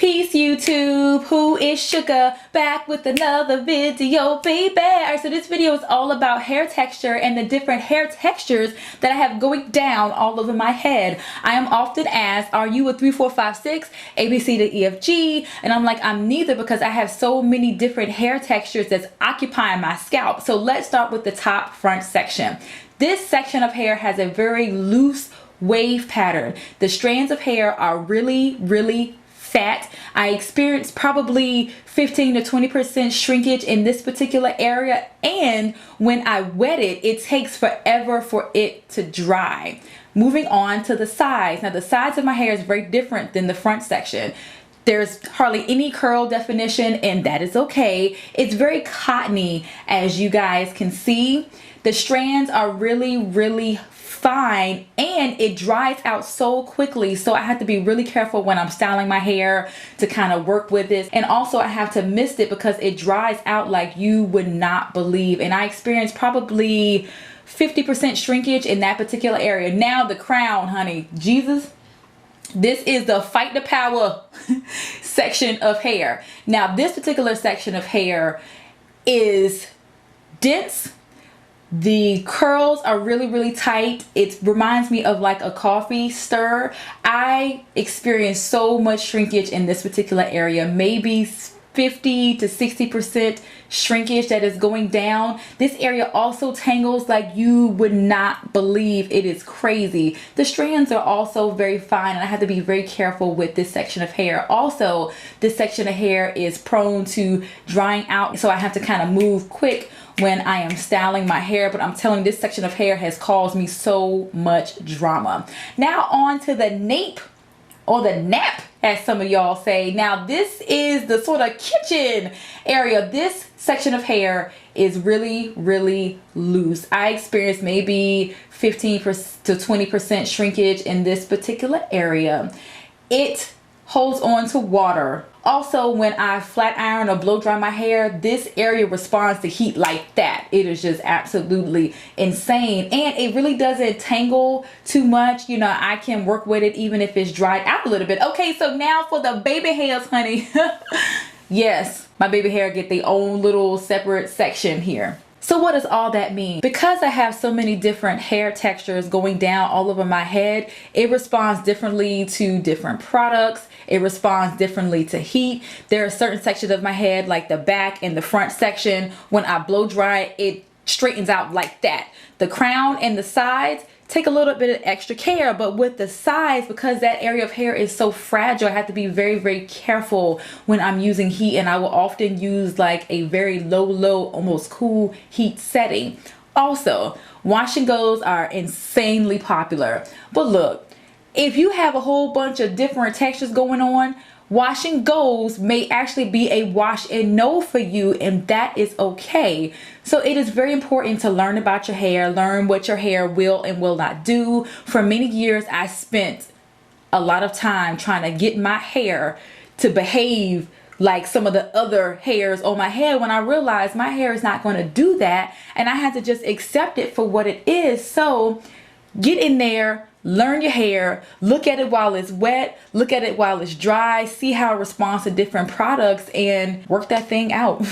Peace YouTube, who is Sugar, back with another video, baby. Alright, so this video is all about hair texture and the different hair textures that I have going down all over my head. I am often asked, are you a 3, 4, 5, 6, ABC to EFG? And I'm like, I'm neither, because I have so many different hair textures that's occupying my scalp. So let's start with the top front section. This section of hair has a very loose wave pattern. The strands of hair are really fat. I experienced probably 15 to 20% shrinkage in this particular area, and when I wet it, it takes forever for it to dry. Moving on to the sides. Now the sides of my hair is very different than the front section. There's hardly any curl definition, and that is okay. It's very cottony, as you guys can see. The strands are really fine, and it dries out so quickly, so I have to be really careful when I'm styling my hair to kind of work with this. And also I have to mist it because it dries out like you would not believe, and I experienced probably 50% shrinkage in that particular area. Now the crown, honey, Jesus, this is the fight the power section of hair. Now this particular section of hair is dense. The curls are really tight. It reminds me of like a coffee stir. I experienced so much shrinkage in this particular area, maybe 50 to 60% shrinkage that is going down. This area also tangles like you would not believe. It is crazy. The strands are also very fine, and I have to be very careful with this section of hair. Also, this section of hair is prone to drying out, so I have to kind of move quick when I am styling my hair. But I'm telling you, this section of hair has caused me so much drama. Now on to the nape, or the nap, as some of y'all say. Now this is the sort of kitchen area. This section of hair is really loose. I experienced maybe 15% to 20% shrinkage in this particular area. It holds on to water. Also, when I flat iron or blow dry my hair, this area responds to heat like that. It is just absolutely insane, and it really doesn't tangle too much. You know, I can work with it even if it's dried out a little bit. Okay, so now for the baby hairs, honey. Yes, my baby hair get their own little separate section here. So what does all that mean? Because I have so many different hair textures going down all over my head, it responds differently to different products. It responds differently to heat. There are certain sections of my head, like the back and the front section, when I blow dry, it straightens out like that. The crown and the sides take a little bit of extra care, but with the sides, because that area of hair is so fragile, I have to be very careful when I'm using heat, and I will often use like a very low, almost cool heat setting. Also, wash and goes are insanely popular, but look, if you have a whole bunch of different textures going on, wash and goes may actually be a wash and no for you, and that is okay. So it is very important to learn about your hair, learn what your hair will and will not do. For many years, I spent a lot of time trying to get my hair to behave like some of the other hairs on my head, when I realized my hair is not going to do that, and I had to just accept it for what it is. So get in there, learn your hair, look at it while it's wet, look at it while it's dry, see how it responds to different products, and work that thing out.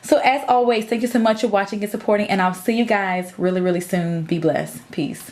So as always, thank you so much for watching and supporting, and I'll see you guys really soon. Be blessed. Peace.